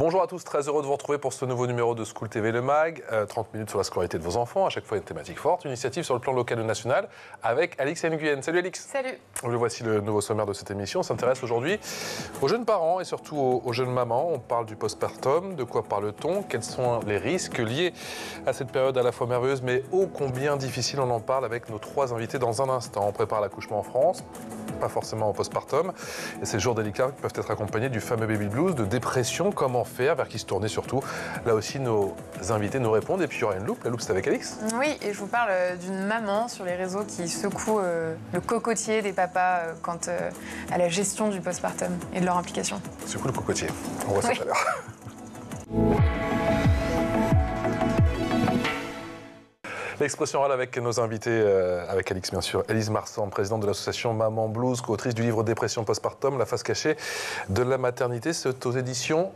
Bonjour à tous, très heureux de vous retrouver pour ce nouveau numéro de School TV Le Mag. 30 minutes sur la scolarité de vos enfants, à chaque fois une thématique forte, une initiative sur le plan local et national avec Alix Nguyen. Salut Alix. Salut. Le voici le nouveau sommaire de cette émission. On s'intéresse aujourd'hui aux jeunes parents et surtout aux jeunes mamans. On parle du postpartum, de quoi parle-t-on, quels sont les risques liés à cette période à la fois merveilleuse mais ô combien difficile. On en parle avec nos trois invités dans un instant. On prépare l'accouchement en France, pas forcément au postpartum. Et ces jours délicats peuvent être accompagnés du fameux baby blues, de dépression, comment faire, vers qui se tourner surtout. Là aussi, nos invités nous répondent. Et puis il y aura une loupe. La loupe, c'est avec Alix. Oui, et je vous parle d'une maman sur les réseaux qui secoue le cocotier des papas quant à la gestion du postpartum et de leur implication. Secoue le cocotier. On voit ça tout à l'heure. L'expression orale avec nos invités, avec Alix bien sûr, Élise Marsan, présidente de l'association Maman Blues, co-autrice du livre Dépression postpartum, la face cachée de la maternité. C'est aux éditions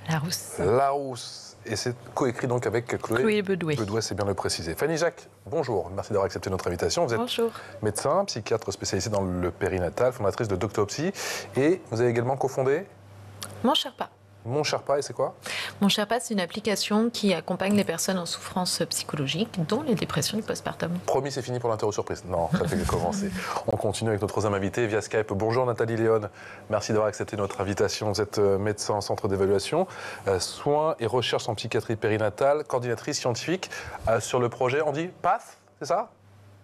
Larousse. Larousse. Et c'est coécrit donc avec Chloé Bedoué. Bedoué, c'est bien de le préciser. Fanny Jacques, bonjour, merci d'avoir accepté notre invitation. Vous êtes Bonjour. médecin, psychiatre spécialisé dans le périnatal, fondatrice de Doctopsy, et vous avez également cofondé Mon Sherpa. Mon Sherpa, et c'est quoi? Mon Sherpa, c'est une application qui accompagne les personnes en souffrance psychologique, dont les dépressions du postpartum. Promis, c'est fini pour l'interro surprise. Non, ça fait que commencer. On continue avec notre troisième invité via Skype. Bonjour Nathalie Léon, merci d'avoir accepté notre invitation. Vous êtes médecin en centre d'évaluation, soins et recherche en psychiatrie périnatale, coordinatrice scientifique sur le projet, on dit PATH, c'est ça?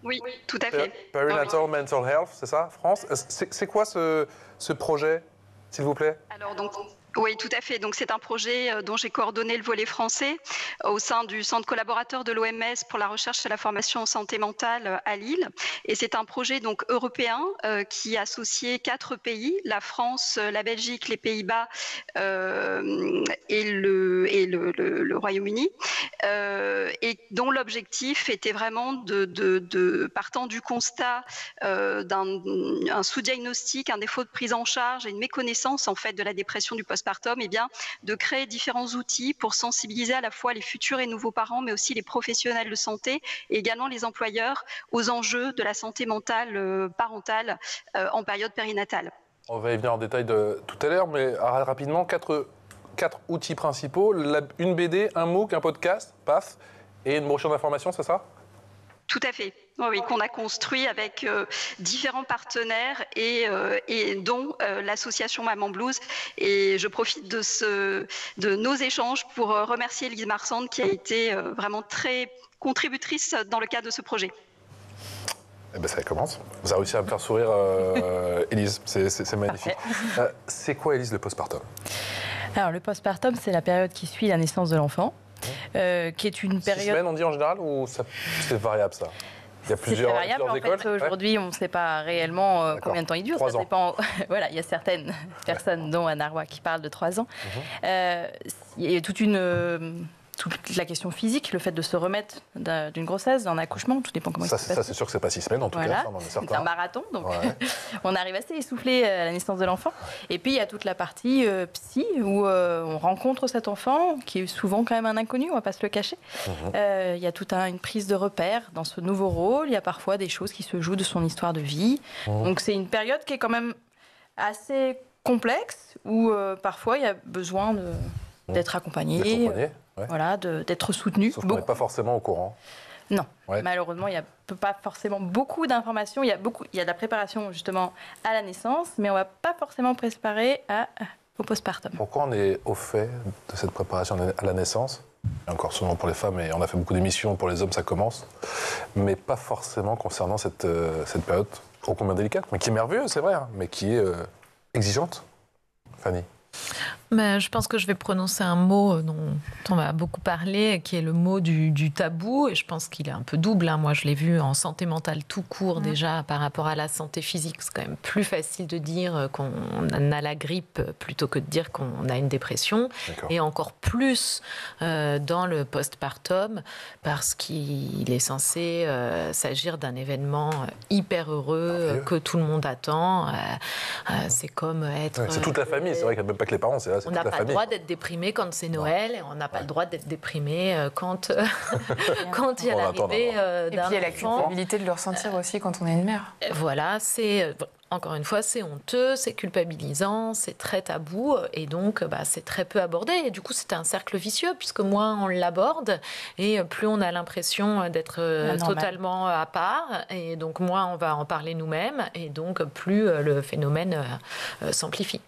Oui, tout à fait. Perinatal Mental Health, c'est ça, France? C'est quoi ce projet, s'il vous plaît? Alors donc, oui, tout à fait. Donc c'est un projet dont j'ai coordonné le volet français au sein du centre collaborateur de l'OMS pour la recherche et la formation en santé mentale à Lille. Et c'est un projet donc européen qui associait 4 pays, la France, la Belgique, les Pays-Bas et le Royaume-Uni, et dont l'objectif était vraiment de partant du constat d'un sous-diagnostic, un défaut de prise en charge et une méconnaissance en fait de la dépression du postpartum, eh bien, de créer différents outils pour sensibiliser à la fois les futurs et nouveaux parents, mais aussi les professionnels de santé et également les employeurs aux enjeux de la santé mentale parentale en période périnatale. On va y venir en détail tout à l'heure, mais rapidement, quatre outils principaux, une BD, un MOOC, un podcast, PAF, et une brochure d'information, c'est ça? Tout à fait. Oui, qu'on a construit avec différents partenaires et dont l'association Maman Blues. Et je profite de nos échanges pour remercier Élise Marsan qui a été vraiment très contributrice dans le cadre de ce projet. Eh bien, ça commence. Vous avez réussi à me faire sourire, Élise. C'est magnifique. C'est quoi, Élise, le postpartum? Alors, le postpartum, c'est la période qui suit la naissance de l'enfant, qui est une période... 6 semaines, on dit en général, ou c'est variable, ça? Il y a plusieurs écoles. En fait, aujourd'hui, on ne sait pas réellement combien de temps il dure. 3 ça ans. dépend. Voilà, il y a certaines personnes, dont Anna Roy, qui parlent de 3 ans. Il y a toute la question physique, le fait de se remettre d'une grossesse, d'un accouchement, tout dépend comment ça, il se passe. Ça, c'est sûr que c'est pas 6 semaines, en tout cas, ça, on en est certain. C'est un marathon, donc ouais. on arrive assez essoufflé à la naissance de l'enfant. Et puis, il y a toute la partie psy, où on rencontre cet enfant, qui est souvent quand même un inconnu, on ne va pas se le cacher. Il y a toute une prise de repère dans ce nouveau rôle. Il y a parfois des choses qui se jouent de son histoire de vie. Donc, c'est une période qui est quand même assez complexe, où parfois, il y a besoin d'être accompagné. Ouais. Voilà, d'être soutenu. Sauf qu'on n'est pas forcément au courant. Non, ouais. Malheureusement, il n'y a pas forcément beaucoup d'informations. Il y a de la préparation justement à la naissance, mais on ne va pas forcément préparer au postpartum. Pourquoi on est au fait de cette préparation à la naissance? Et encore souvent pour les femmes, et on a fait beaucoup d'émissions, pour les hommes ça commence, mais pas forcément concernant cette période ô combien délicate, mais qui est merveilleuse, c'est vrai, hein, mais qui est exigeante. Fanny? Mais je pense que je vais prononcer un mot dont on va beaucoup parler, qui est le mot du tabou. Et je pense qu'il est un peu double. Hein. Moi, je l'ai vu en santé mentale tout court déjà par rapport à la santé physique. C'est quand même plus facile de dire qu'on a la grippe plutôt que de dire qu'on a une dépression. Et encore plus dans le postpartum parce qu'il est censé s'agir d'un événement hyper heureux que tout le monde attend. C'est comme être... Ouais, c'est toute la famille, c'est vrai qu'il n'y a même pas que les parents, c'est on n'a pas le droit d'être déprimé quand c'est Noël, et on n'a pas le droit d'être déprimé quand il y a l'arrivée d'un enfant. Et puis il y a la culpabilité de le ressentir aussi quand on est une mère. Voilà, c'est... encore une fois, c'est honteux, c'est culpabilisant, c'est très tabou et donc c'est très peu abordé. Et du coup, c'est un cercle vicieux puisque moins on l'aborde et plus on a l'impression d'être totalement à part et donc moins on va en parler nous-mêmes et donc plus le phénomène s'amplifie.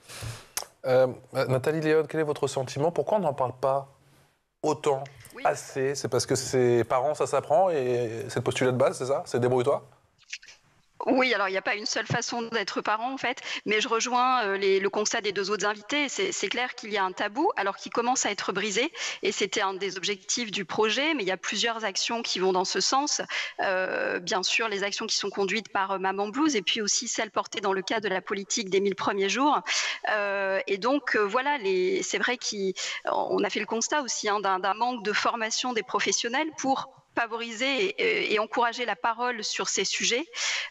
Nathalie Léon, quel est votre sentiment? Pourquoi on n'en parle pas autant, assez? C'est parce que ses parents, ça s'apprend et c'est le postulat de base, c'est ça? C'est débrouille-toi? Oui, alors il n'y a pas une seule façon d'être parent en fait, mais je rejoins le constat des deux autres invités. C'est clair qu'il y a un tabou, alors qu'il commence à être brisé, et c'était un des objectifs du projet, mais il y a plusieurs actions qui vont dans ce sens. Bien sûr, les actions qui sont conduites par Maman Blues, et puis aussi celles portées dans le cadre de la politique des 1000 premiers jours. Et donc voilà, c'est vrai qu'on a fait le constat aussi d'un manque de formation des professionnels pour favoriser et encourager la parole sur ces sujets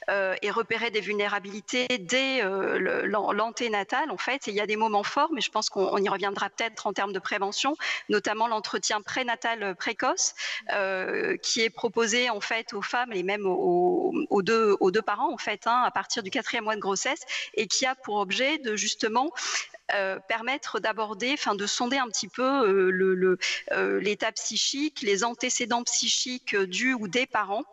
et repérer des vulnérabilités dès l'anténatal en fait. Et il y a des moments forts, mais je pense qu'on y reviendra peut-être en termes de prévention, notamment l'entretien prénatal précoce qui est proposé en fait aux femmes et même aux deux parents en fait, à partir du 4e mois de grossesse, et qui a pour objet de justement permettre d'aborder, de sonder un petit peu l'état psychique, les antécédents psychiques du ou des parents,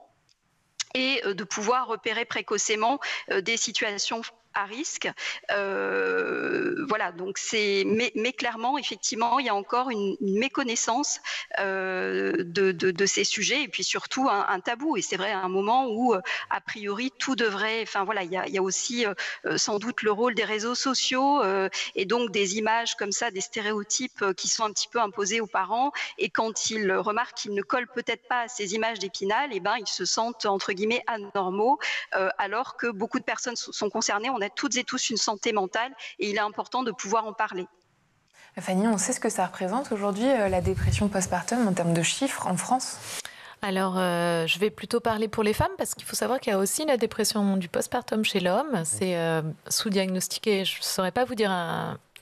et de pouvoir repérer précocement des situations à risque. Voilà, donc mais clairement, effectivement, il y a encore une méconnaissance de ces sujets, et puis surtout un tabou. Et c'est vrai, à un moment où, a priori, tout devrait... voilà, il y a aussi sans doute le rôle des réseaux sociaux et donc des images comme ça, des stéréotypes qui sont un petit peu imposés aux parents. Et quand ils remarquent qu'ils ne collent peut-être pas à ces images d'Épinal, ils se sentent, entre guillemets, anormaux, alors que beaucoup de personnes sont concernées. On a toutes et tous une santé mentale et il est important de pouvoir en parler. Fanny, on sait ce que ça représente aujourd'hui, la dépression postpartum, en termes de chiffres en France? Alors, je vais plutôt parler pour les femmes parce qu'il faut savoir qu'il y a aussi la dépression du postpartum chez l'homme. C'est sous-diagnostiqué. Je ne saurais pas vous dire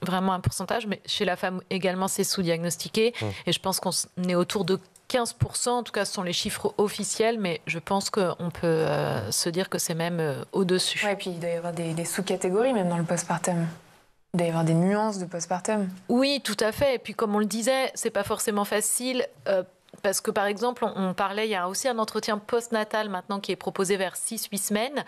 vraiment un pourcentage, mais chez la femme également, c'est sous-diagnostiqué. Et je pense qu'on est autour de 15%, en tout cas ce sont les chiffres officiels, mais je pense qu'on peut se dire que c'est même au-dessus. Oui, et puis il doit y avoir des sous-catégories même dans le postpartum. Il doit y avoir des nuances de postpartum. Oui, tout à fait. Et puis comme on le disait, c'est pas forcément facile. Parce que par exemple, on parlait, il y a aussi un entretien postnatal maintenant qui est proposé vers 6-8 semaines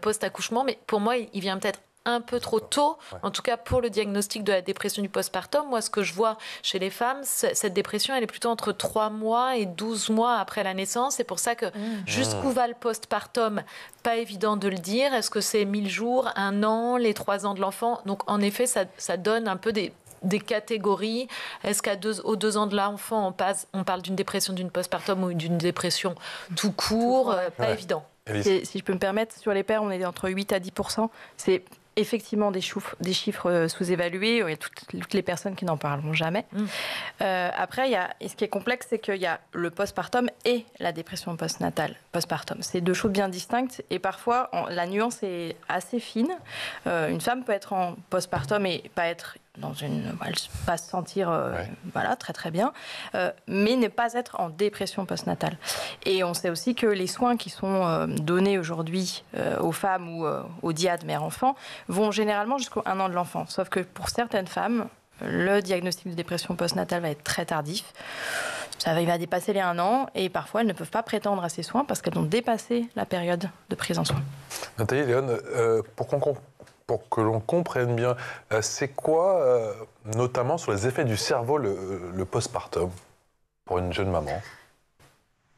post-accouchement, mais pour moi, il vient peut-être un peu trop tôt, en tout cas pour le diagnostic de la dépression du postpartum. Moi, ce que je vois chez les femmes, cette dépression, elle est plutôt entre 3 mois et 12 mois après la naissance. C'est pour ça que jusqu'où va le postpartum, pas évident de le dire. Est-ce que c'est 1000 jours, 1 an, les 3 ans de l'enfant? Donc en effet, ça donne un peu des catégories. Est-ce aux 2 ans de l'enfant, on parle d'une dépression d'une postpartum ou d'une dépression tout court? Pas évident. Si je peux me permettre, sur les pères, on est entre 8 à 10%. C'est effectivement des chiffres sous-évalués. Il y a toutes les personnes qui n'en parleront jamais. Après, ce qui est complexe, c'est qu'il y a le postpartum et la dépression postpartum. C'est deux choses bien distinctes et parfois, la nuance est assez fine. Une femme peut être en postpartum et pas être pas se sentir très très bien, mais ne pas être en dépression postnatale. Et on sait aussi que les soins qui sont donnés aujourd'hui aux femmes ou aux diades mère-enfant vont généralement jusqu'au 1 an de l'enfant. Sauf que pour certaines femmes, le diagnostic de dépression postnatale va être très tardif. Il va dépasser les 1 an et parfois elles ne peuvent pas prétendre à ces soins parce qu'elles ont dépassé la période de prise en soins. Nathalie Léon, pour que l'on comprenne bien, c'est quoi, notamment sur les effets du cerveau, le postpartum pour une jeune maman?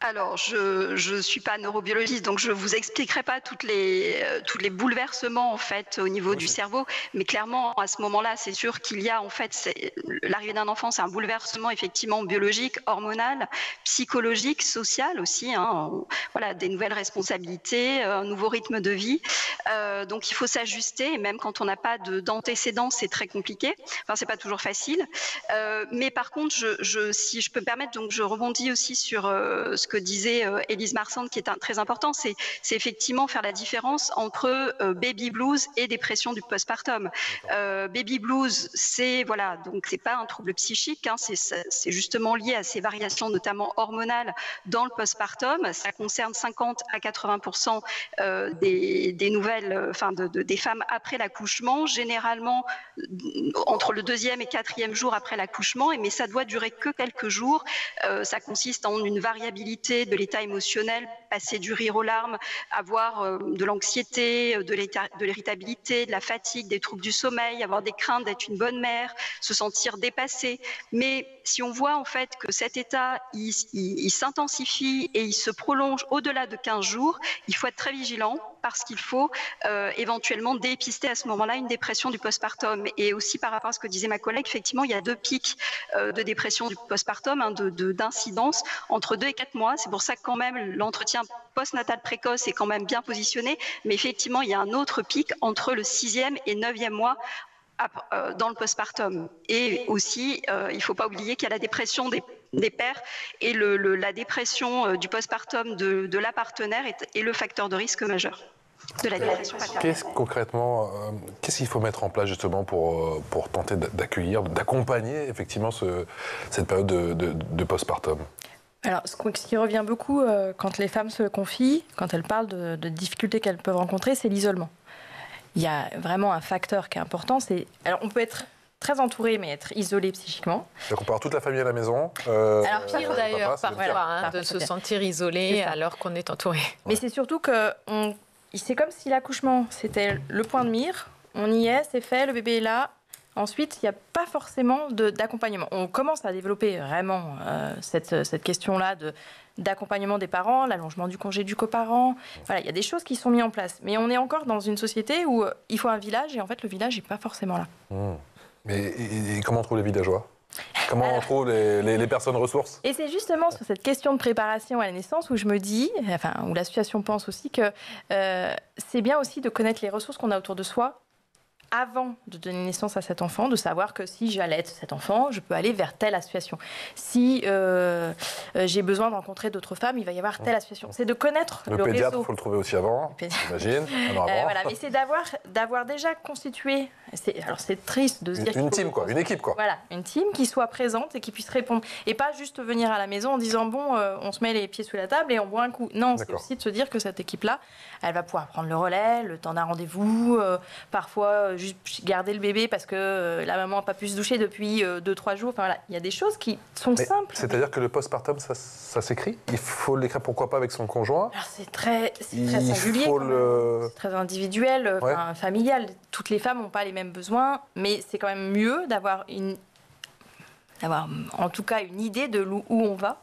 Alors, je suis pas neurobiologiste, donc je vous expliquerai pas tous les bouleversements en fait au niveau du cerveau, mais clairement à ce moment-là, c'est sûr qu'il y a en fait l'arrivée d'un enfant, c'est un bouleversement effectivement biologique, hormonal, psychologique, social aussi. Voilà, des nouvelles responsabilités, un nouveau rythme de vie. Donc il faut s'ajuster, et même quand on n'a pas d'antécédents, c'est très compliqué. Enfin, c'est pas toujours facile. Mais par contre, si je peux me permettre, donc je rebondis aussi sur ce que que disait Élise Marsand, qui est très important, c'est effectivement faire la différence entre baby blues et dépression du postpartum. Baby blues, c'est pas un trouble psychique, hein, c'est justement lié à ces variations, notamment hormonales, dans le postpartum. Ça concerne 50 à 80% des nouvelles, des femmes après l'accouchement, généralement entre le 2e et 4e jour après l'accouchement, mais ça doit durer que quelques jours. Ça consiste en une variabilité de l'état émotionnel, passer du rire aux larmes, avoir de l'anxiété, de l'irritabilité, de la fatigue, des troubles du sommeil, avoir des craintes d'être une bonne mère, se sentir dépassée. Mais si on voit en fait que cet état, il s'intensifie et il se prolonge au-delà de 15 jours, il faut être très vigilant parce qu'il faut éventuellement dépister à ce moment-là une dépression du postpartum. Et aussi par rapport à ce que disait ma collègue, effectivement, il y a 2 pics de dépression du postpartum, d'incidence entre 2 et 4 mois. C'est pour ça que quand même l'entretien postnatal précoce est quand même bien positionné. Mais effectivement, il y a un autre pic entre le 6e et 9e mois dans le postpartum. Et aussi, il ne faut pas oublier qu'il y a la dépression des pères et la dépression du postpartum de la partenaire est le facteur de risque majeur de la dépression. Qu'est-ce qu'il faut mettre en place justement pour tenter d'accueillir, d'accompagner effectivement cette période de postpartum? Alors, ce qui revient beaucoup quand les femmes se confient, quand elles parlent de difficultés qu'elles peuvent rencontrer, c'est l'isolement. Il y a vraiment un facteur qui est important. Alors, on peut être très entouré, mais être isolé psychiquement. Donc on peut avoir toute la famille à la maison. Alors pire d'ailleurs, parfois, de se sentir isolé alors qu'on est entouré. Mais c'est surtout que c'est comme si l'accouchement, c'était le point de mire. On y est, c'est fait, le bébé est là. Ensuite, il n'y a pas forcément d'accompagnement. On commence à développer vraiment cette question-là d'accompagnement des parents, l'allongement du congé du coparent. Voilà, il y a des choses qui sont mises en place. Mais on est encore dans une société où il faut un village et en fait, le village n'est pas forcément là. Mais comment on trouve les villageois? Comment on trouve les personnes ressources? Et c'est justement sur cette question de préparation à la naissance où je me dis, où l'association pense aussi que c'est bien aussi de connaître les ressources qu'on a autour de soi avant de donner naissance à cet enfant, de savoir que si j'allaite cet enfant, je peux aller vers telle association. Si j'ai besoin de rencontrer d'autres femmes, il va y avoir telle association. C'est de connaître le réseau. Le pédiatre, il faut le trouver aussi avant, j'imagine. Voilà, mais c'est d'avoir déjà constitué, alors c'est triste de se dire une team, une équipe. Voilà, une team qui soit présente et qui puisse répondre. Et pas juste venir à la maison en disant, bon, on se met les pieds sous la table et on boit un coup. Non, c'est aussi de se dire que cette équipe-là, elle va pouvoir prendre le relais, le temps d'un rendez-vous, parfois juste garder le bébé parce que la maman n'a pas pu se doucher depuis 2-3 jours. Enfin, voilà. Il y a des choses qui sont simples. C'est-à-dire que le postpartum, ça s'écrit? Il faut l'écrire, pourquoi pas avec son conjoint? Alors c'est très singulier, c'est très individuel, familial. Toutes les femmes n'ont pas les mêmes besoins, mais c'est quand même mieux d'avoir en tout cas une idée de où on va.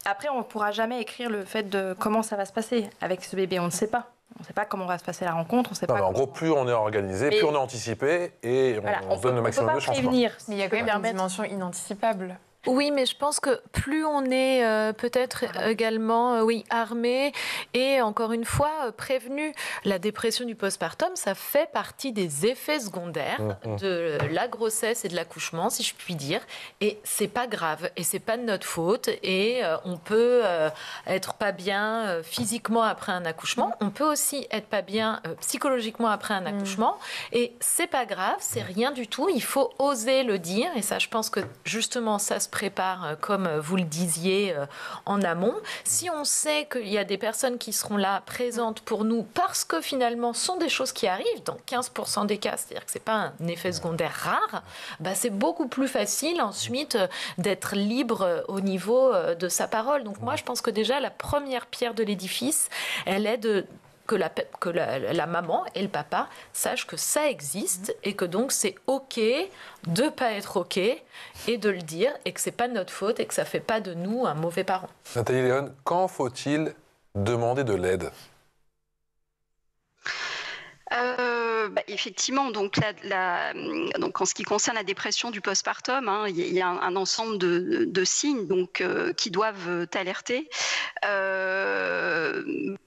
Après, on ne pourra jamais écrire le fait de comment ça va se passer avec ce bébé. On ne sait pas. On ne sait pas comment va se passer la rencontre. On sait pas en gros, plus on est organisé, plus on est anticipé et on donne le maximum de chance. Mais il y a quand même une dimension inanticipable. Oui, mais je pense que plus on est peut-être également armé et encore une fois prévenu. La dépression du postpartum, ça fait partie des effets secondaires de la grossesse et de l'accouchement, si je puis dire. Et c'est pas grave et c'est pas de notre faute. Et on peut être pas bien physiquement après un accouchement. On peut aussi être pas bien psychologiquement après un accouchement. Et c'est pas grave, c'est rien du tout. Il faut oser le dire. Et ça, je pense que justement, ça se prépare, comme vous le disiez, en amont. Si on sait qu'il y a des personnes qui seront là, présentes pour nous, parce que finalement, ce sont des choses qui arrivent dans 15% des cas, c'est-à-dire que ce n'est pas un effet secondaire rare, c'est beaucoup plus facile ensuite d'être libre au niveau de sa parole. Donc moi, je pense que déjà, la première pierre de l'édifice, elle est que la maman et le papa sachent que ça existe et que donc c'est OK de ne pas être OK et de le dire et que ce n'est pas de notre faute et que ça ne fait pas de nous un mauvais parent. Nathalie Léon, quand faut-il demander de l'aide ? Effectivement, donc en ce qui concerne la dépression du postpartum, il y a un ensemble de signes qui doivent t'alerter.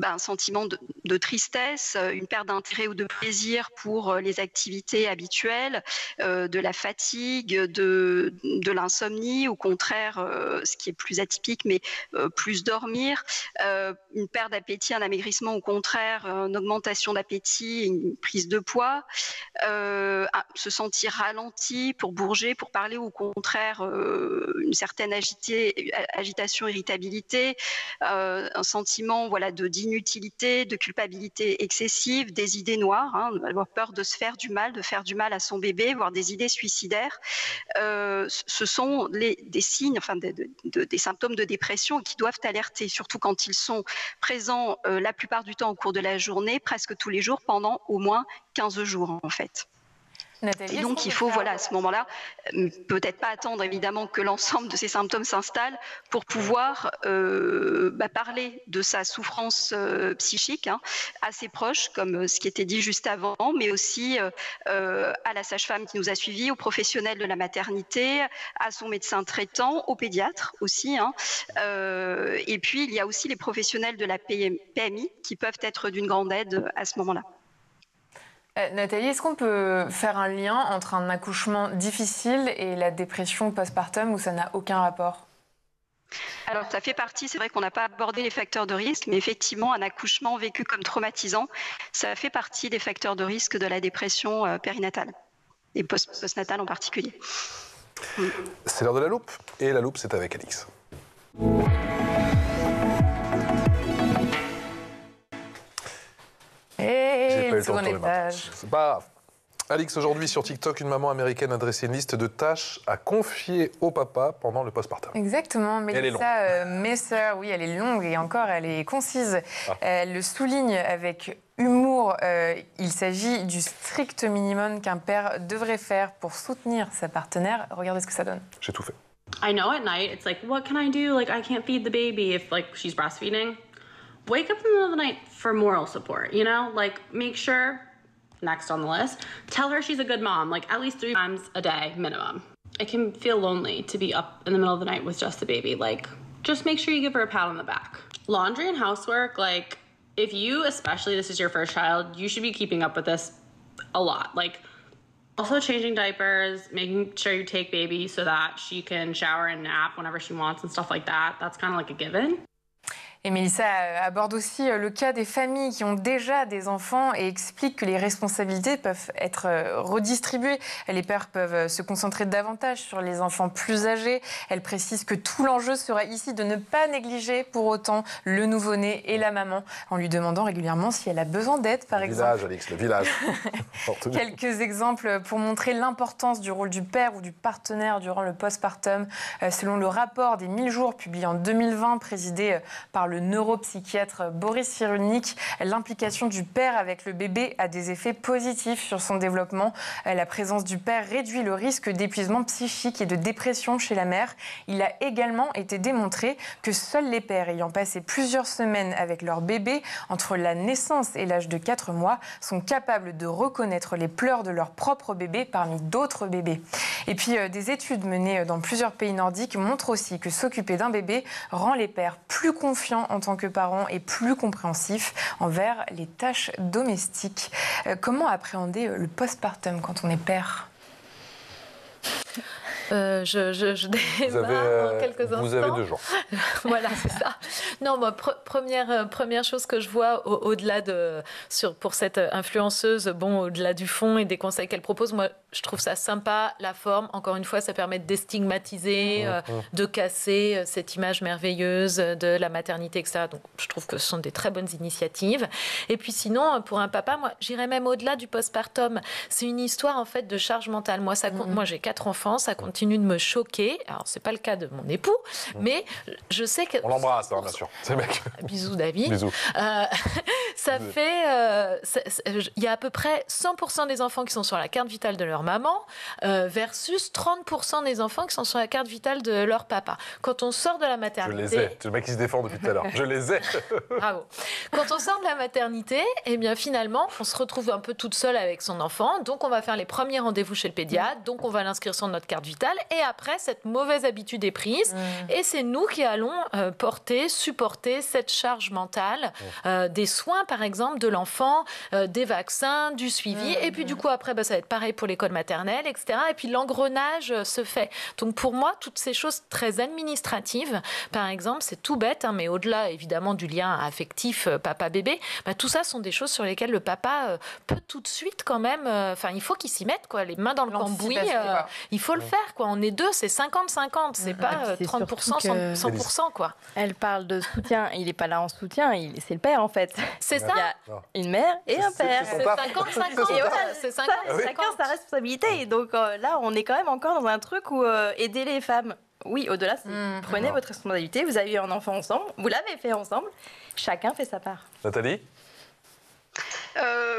un sentiment de tristesse, une perte d'intérêt ou de plaisir pour les activités habituelles, de la fatigue, de l'insomnie, au contraire, ce qui est plus atypique, mais plus dormir, une perte d'appétit, un amaigrissement, au contraire, une augmentation d'appétit, une prise de poids, se sentir ralenti pour bourger, pour parler, au contraire, une certaine agitation, irritabilité, un sentiment d'inutilité, de culpabilité excessive, des idées noires, avoir peur de se faire du mal, de faire du mal à son bébé, voire des idées suicidaires. Ce sont des signes, des symptômes de dépression qui doivent alerter, surtout quand ils sont présents la plupart du temps au cours de la journée, presque tous les jours, pendant au moins 15 jours en fait. Nathalie, et donc il faut à ce moment-là peut-être pas attendre évidemment que l'ensemble de ces symptômes s'installent pour pouvoir parler de sa souffrance psychique à ses proches, comme ce qui était dit juste avant, mais aussi à la sage-femme qui nous a suivis, aux professionnels de la maternité, à son médecin traitant, au pédiatre aussi, et puis il y a aussi les professionnels de la PMI qui peuvent être d'une grande aide à ce moment-là. Nathalie, est-ce qu'on peut faire un lien entre un accouchement difficile et la dépression postpartum ou ça n'a aucun rapport ? Alors ça fait partie, c'est vrai qu'on n'a pas abordé les facteurs de risque, mais effectivement un accouchement vécu comme traumatisant, ça fait partie des facteurs de risque de la dépression périnatale et postnatale en particulier. C'est l'heure de la loupe, et la loupe c'est avec Alix. Et le second étage. C'est pas grave. Alix, aujourd'hui sur TikTok, une maman américaine a dressé une liste de tâches à confier au papa pendant le postpartum. Exactement. Melissa Messer, oui, elle est longue et encore, elle est concise. Elle le souligne avec humour. Il s'agit du strict minimum qu'un père devrait faire pour soutenir sa partenaire. Regardez ce que ça donne. J'ai tout fait. I know at night, it's like, what can I do? Like, I can't feed the baby if, like, she's breastfeeding. Wake up in the middle of the night for moral support, you know? Like, make sure, next on the list, tell her she's a good mom, like, at least 3 times a day, minimum. It can feel lonely to be up in the middle of the night with just the baby. Like, just make sure you give her a pat on the back. Laundry and housework, like, if you, especially this is your first child, you should be keeping up with this a lot. Like, also changing diapers, making sure you take baby so that she can shower and nap whenever she wants and stuff like that. That's kind of like a given. Et Melissa aborde aussi le cas des familles qui ont déjà des enfants et explique que les responsabilités peuvent être redistribuées. Les pères peuvent se concentrer davantage sur les enfants plus âgés. Elle précise que tout l'enjeu sera ici de ne pas négliger pour autant le nouveau-né et la maman, en lui demandant régulièrement si elle a besoin d'aide, par exemple. Le village, Alix, le village. Quelques exemples pour montrer l'importance du rôle du père ou du partenaire durant le postpartum. Selon le rapport des 1000 jours publié en 2020, présidé par le neuropsychiatre Boris Cyrulnik, l'implication du père avec le bébé a des effets positifs sur son développement. La présence du père réduit le risque d'épuisement psychique et de dépression chez la mère. Il a également été démontré que seuls les pères ayant passé plusieurs semaines avec leur bébé entre la naissance et l'âge de 4 mois sont capables de reconnaître les pleurs de leur propre bébé parmi d'autres bébés. Et puis des études menées dans plusieurs pays nordiques montrent aussi que s'occuper d'un bébé rend les pères plus confiants en tant que parents et plus compréhensifs envers les tâches domestiques. Comment appréhender le postpartum quand on est père ? Je démarre en quelques instants. Vous avez 2 jours. Voilà, c'est ça. Non, moi, première chose que je vois au-delà pour cette influenceuse, au-delà du fond et des conseils qu'elle propose, moi, je trouve ça sympa, la forme. Encore une fois, ça permet de déstigmatiser, de casser cette image merveilleuse de la maternité, etc. Donc, je trouve que ce sont des très bonnes initiatives. Et puis sinon, pour un papa, moi, j'irais même au-delà du postpartum. C'est une histoire, en fait, de charge mentale. Moi, moi j'ai 4 enfants, ça continue de me choquer. Alors, c'est pas le cas de mon époux, mais je sais que... On l'embrasse, bien sûr. C'est mec. Bisous, David. Bisous. Ça fait... Il y a à peu près 100% des enfants qui sont sur la carte vitale de leur maman versus 30% des enfants qui sont sur la carte vitale de leur papa. Quand on sort de la maternité... Je les ai. C'est le mec qui se défend depuis tout à l'heure. Je les ai. Bravo. Quand on sort de la maternité, eh bien finalement, on se retrouve un peu toute seule avec son enfant. Donc on va faire les premiers rendez-vous chez le pédiatre. Donc on va l'inscrire sur notre carte vitale. Et après, cette mauvaise habitude est prise. Et c'est nous qui allons supporter cette charge mentale des soins, par exemple, de l'enfant, des vaccins, du suivi. Et puis du coup, après, ça va être pareil pour l'école maternelle, etc. Et puis l'engrenage se fait. Donc pour moi, toutes ces choses très administratives, par exemple, c'est tout bête, mais au-delà, évidemment, du lien affectif papa-bébé, tout ça sont des choses sur lesquelles le papa peut tout de suite quand même... il faut qu'il s'y mette, quoi, les mains dans le cambouis. Il faut le faire, quoi. On est deux, c'est 50-50. C'est pas 30%, 100%, quoi. Elle parle de soutien. Il n'est pas là en soutien. C'est le père, en fait. C'est ça. Il y a une mère et un père. C'est 50-50. Et voilà, c'est 50-50. Chacun sa responsabilité. Et donc là, on est quand même encore dans un truc où aider les femmes. Oui, au-delà, prenez votre responsabilité. Vous avez eu un enfant ensemble. Vous l'avez fait ensemble. Chacun fait sa part. Nathalie ?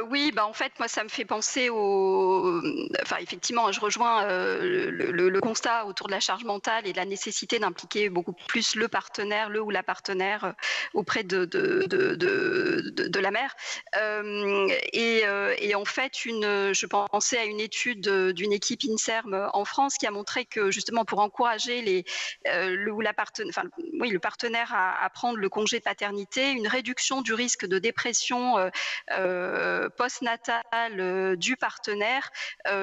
Oui, en fait, moi, ça me fait penser au... Enfin, effectivement, je rejoins le constat autour de la charge mentale et de la nécessité d'impliquer beaucoup plus le partenaire, le ou la partenaire auprès de la mère. Et en fait, je pensais à une étude d'une équipe INSERM en France qui a montré que, justement, pour encourager le ou la le partenaire à prendre le congé de paternité, une réduction du risque de dépression postnatal du partenaire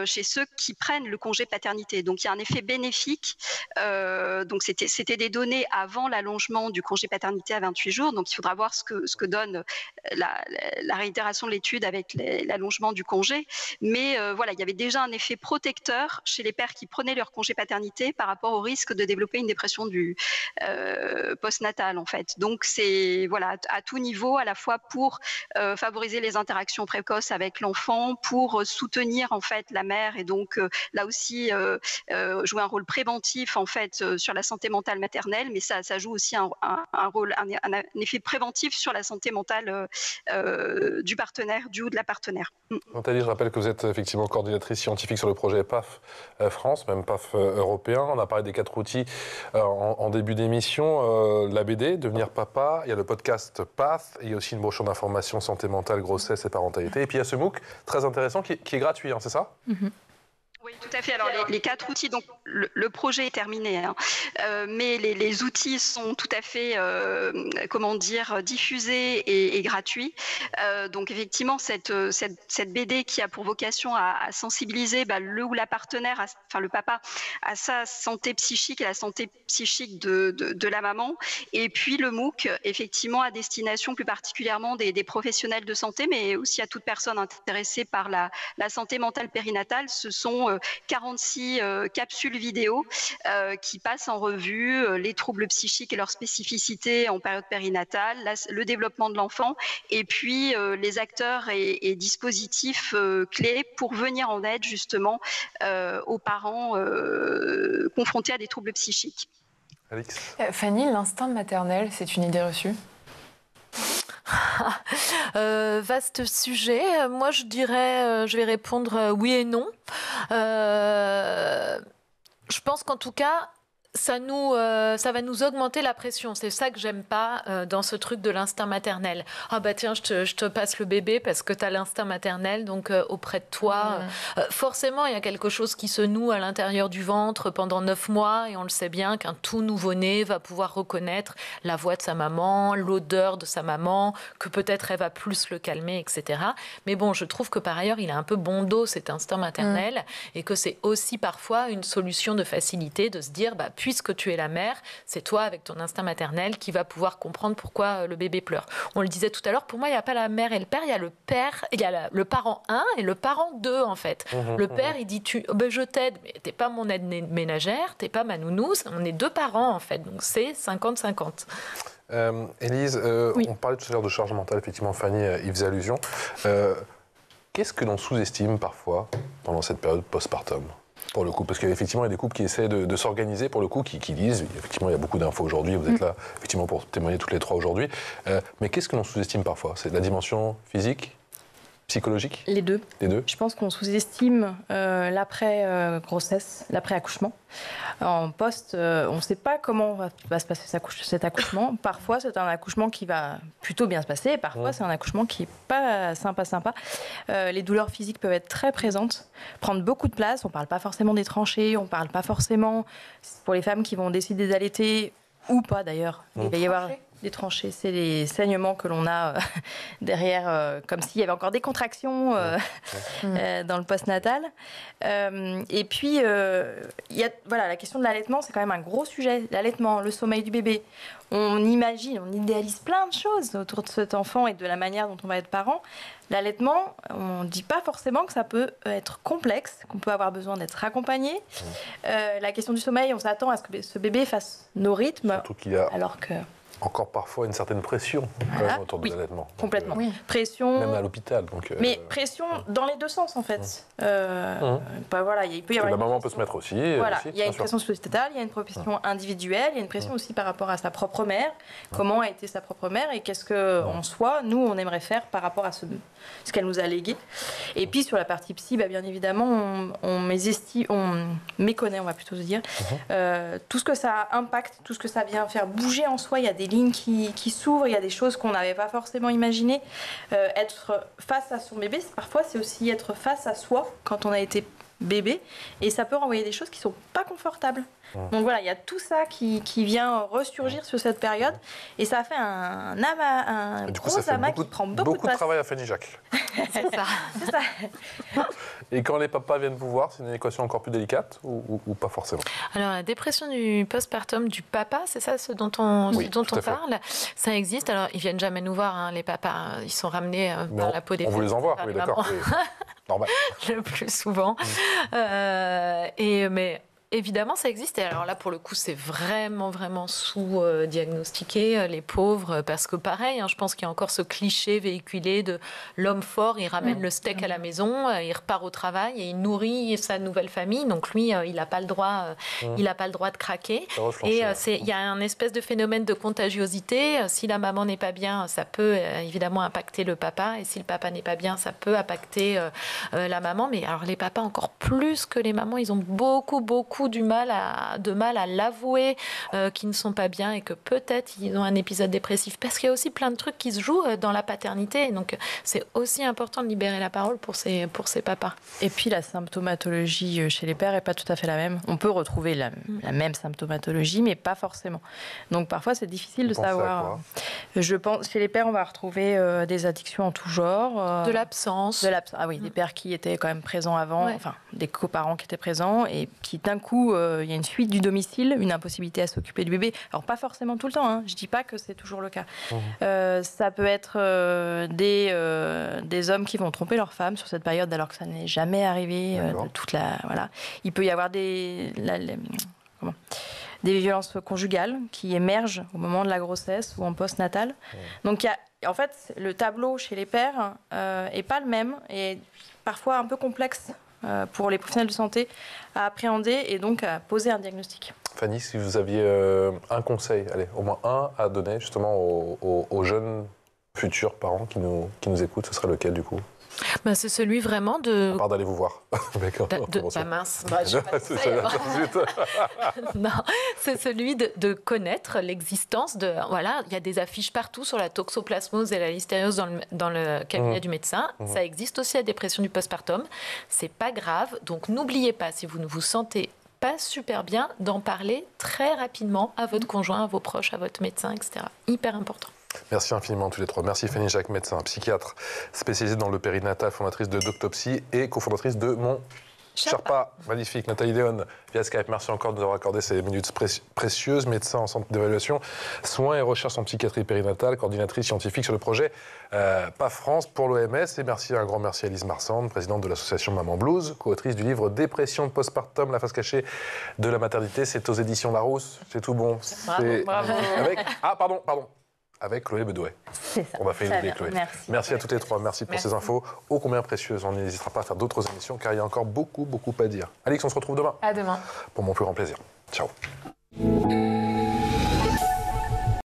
chez ceux qui prennent le congé paternité. Donc il y a un effet bénéfique. Donc c'était des données avant l'allongement du congé paternité à 28 jours. Donc il faudra voir ce que donne la réitération de l'étude avec l'allongement du congé. Mais voilà, il y avait déjà un effet protecteur chez les pères qui prenaient leur congé paternité par rapport au risque de développer une dépression du postnatal en fait. Donc c'est voilà à tout niveau, à la fois pour favoriser les interactions précoces avec l'enfant, pour soutenir en fait la mère et donc là aussi jouer un rôle préventif en fait sur la santé mentale maternelle, mais ça joue aussi un effet préventif sur la santé mentale du partenaire, du ou de la partenaire. Nathalie, je rappelle que vous êtes effectivement coordinatrice scientifique sur le projet PAF France, même PAF européen. On a parlé des 4 outils en début d'émission. La BD, Devenir papa, il y a le podcast PAF, et il y a aussi une brochure d'information santé mentale, grossesse et parentalité. Et puis il y a ce MOOC très intéressant qui est gratuit, c'est ça ? Oui, tout à fait. Alors, les 4 outils, donc le projet est terminé, mais les outils sont tout à fait, diffusés et gratuits. Donc, effectivement, cette BD qui a pour vocation à sensibiliser le ou la partenaire, le papa, à sa santé psychique et la santé psychique de la maman. Et puis, le MOOC, effectivement, à destination plus particulièrement des professionnels de santé, mais aussi à toute personne intéressée par la santé mentale périnatale. Ce sont 46 capsules vidéo qui passent en revue les troubles psychiques et leurs spécificités en période périnatale, le développement de l'enfant et puis les acteurs et dispositifs clés pour venir en aide justement aux parents confrontés à des troubles psychiques. Alix. Fanny, l'instinct maternel, c'est une idée reçue ? Vaste sujet. Moi, je dirais, je vais répondre oui et non. Je pense qu'en tout cas, ça va nous augmenter la pression. C'est ça que j'aime pas dans ce truc de l'instinct maternel. Ah bah tiens, je te passe le bébé parce que tu as l'instinct maternel, donc auprès de toi. Forcément, il y a quelque chose qui se noue à l'intérieur du ventre pendant 9 mois et on le sait bien qu'un tout nouveau-né va pouvoir reconnaître la voix de sa maman, l'odeur de sa maman, que peut-être elle va plus le calmer, etc. Mais bon, je trouve que par ailleurs, il a un peu bon dos cet instinct maternel et que c'est aussi parfois une solution de facilité de se dire puisque tu es la mère, c'est toi avec ton instinct maternel qui va pouvoir comprendre pourquoi le bébé pleure. On le disait tout à l'heure, pour moi, il n'y a pas la mère et le père, il y a le père, il y a le parent 1 et le parent 2 en fait. Le père, il dit je t'aide, mais t'es pas mon aide ménagère, t'es pas ma nounou, on est 2 parents en fait, donc c'est 50-50. Élise, oui. On parlait tout à l'heure de charge mentale, effectivement, Fanny y faisait allusion. Qu'est-ce que l'on sous-estime parfois pendant cette période postpartum ? Pour le coup, parce qu'effectivement, il y a des couples qui essaient de s'organiser, pour le coup, qui disent, effectivement, il y a beaucoup d'infos aujourd'hui, vous êtes là, effectivement, pour témoigner toutes les trois aujourd'hui, mais qu'est-ce que l'on sous-estime parfois? C'est la dimension physique, psychologique? Les deux. Les deux. Je pense qu'on sous-estime l'après-grossesse, l'après-accouchement. En poste, on ne sait pas comment va se passer cet accouchement. Parfois, c'est un accouchement qui va plutôt bien se passer. Parfois, c'est un accouchement qui n'est pas sympa. Les douleurs physiques peuvent être très présentes, prendre beaucoup de place. On ne parle pas forcément des tranchées, on ne parle pas forcément, pour les femmes qui vont décider d'allaiter, ou pas d'ailleurs. Il va y avoir des tranchées, c'est les saignements que l'on a derrière, comme s'il y avait encore des contractions dans le postnatal. Et puis, la question de l'allaitement, c'est quand même un gros sujet. L'allaitement, le sommeil du bébé. On imagine, on idéalise plein de choses autour de cet enfant et de la manière dont on va être parent. L'allaitement, on ne dit pas forcément que ça peut être complexe, qu'on peut avoir besoin d'être accompagné. La question du sommeil, on s'attend à ce que ce bébé fasse nos rythmes. Surtout qu'il y a alors que... encore parfois une certaine pression quand même, autour de l'allaitement. Complètement. Pression. Même à l'hôpital. Mais pression dans les deux sens, en fait. Il peut y avoir la maman peut se mettre aussi. Voilà, aussi, il y a une pression sociétale, il y a une pression individuelle, il y a une pression aussi par rapport à sa propre mère. Comment a été sa propre mère et qu'est-ce qu'en soi, nous, on aimerait faire par rapport à ce qu'elle nous a légué. Et puis, sur la partie psy, bien évidemment, on méconnaît, on va plutôt se dire, tout ce que ça impacte, tout ce que ça vient faire bouger en soi. Il y a des lignes qui s'ouvrent, il y a des choses qu'on n'avait pas forcément imaginées. Être face à son bébé, parfois c'est aussi être face à soi quand on a été bébé, et ça peut renvoyer des choses qui ne sont pas confortables. Donc voilà, il y a tout ça qui vient ressurgir sur cette période, et ça fait un gros amas qui prend beaucoup de place. De travail à Fanny Jacques. C'est ça. Et quand les papas viennent vous voir, c'est une équation encore plus délicate ou pas forcément? Alors, la dépression du postpartum du papa, c'est ça ce dont on parle? Ça existe. Alors, ils viennent jamais nous voir, les papas. Ils sont ramenés par la peau des fesses. On vous les envoie, oui, d'accord. Normal. Le plus souvent. Mais évidemment, ça existe. Et alors là, pour le coup, c'est vraiment sous-diagnostiqué, les pauvres. Parce que pareil, je pense qu'il y a encore ce cliché véhiculé de l'homme fort, il ramène le steak à la maison, il repart au travail et il nourrit sa nouvelle famille. Donc lui, il n'a pas le droit, de craquer. Et il y a un espèce de phénomène de contagiosité. Si la maman n'est pas bien, ça peut évidemment impacter le papa. Et si le papa n'est pas bien, ça peut impacter la maman. Mais alors les papas, encore plus que les mamans, ils ont beaucoup de mal à l'avouer qu'ils ne sont pas bien et que peut-être ils ont un épisode dépressif, parce qu'il y a aussi plein de trucs qui se jouent dans la paternité, donc c'est aussi important de libérer la parole pour ces papas. Et puis la symptomatologie chez les pères n'est pas tout à fait la même. On peut retrouver la même symptomatologie, mais pas forcément. Donc parfois c'est difficile de savoir. Je pense chez les pères on va retrouver des addictions en tout genre. De l'absence. Ah oui, des pères qui étaient quand même présents avant, enfin des coparents qui étaient présents et qui d'un coup il y a une fuite du domicile, une impossibilité à s'occuper du bébé. Alors pas forcément tout le temps, je dis pas que c'est toujours le cas. Ça peut être des hommes qui vont tromper leur femme sur cette période alors que ça n'est jamais arrivé. Il peut y avoir des violences conjugales qui émergent au moment de la grossesse ou en postnatal. Donc en fait, le tableau chez les pères est pas le même et parfois un peu complexe pour les professionnels de santé à appréhender et donc à poser un diagnostic. Fanny, si vous aviez un conseil, au moins un à donner justement aux jeunes futurs parents qui nous écoutent, ce serait lequel du coup? C'est celui vraiment de... À part d'aller vous voir. Mince. Non, c'est celui de connaître l'existence de... Voilà, il y a des affiches partout sur la toxoplasmose et la listériose dans le cabinet du médecin. Ça existe aussi la dépression du postpartum. C'est pas grave. Donc n'oubliez pas, si vous ne vous sentez pas super bien, d'en parler très rapidement à votre conjoint, à vos proches, à votre médecin, etc. Hyper important. Merci infiniment tous les trois. Merci Fanny Jacques, médecin, psychiatre spécialisée dans le périnatal, fondatrice de Doctopsy et cofondatrice de Mon Sherpa. Magnifique. Nathalie Léon, via Skype, merci encore de nous avoir accordé ces minutes précieuses. Médecin en centre d'évaluation, soins et recherche en psychiatrie périnatale, coordinatrice scientifique sur le projet PA France pour l'OMS. Et un grand merci à Lise Marsand, présidente de l'association Maman Blues, co-autrice du livre Dépression postpartum, la face cachée de la maternité. C'est aux éditions Larousse. C'est tout bon. Bravo. Pardon. avec Chloé Bedouet. C'est ça. On va faire oublier Chloé. Merci à toutes les trois, merci pour ces infos ô combien précieuses. On n'hésitera pas à faire d'autres émissions car il y a encore beaucoup à dire. Alix, on se retrouve demain. À demain. Pour mon plus grand plaisir. Ciao.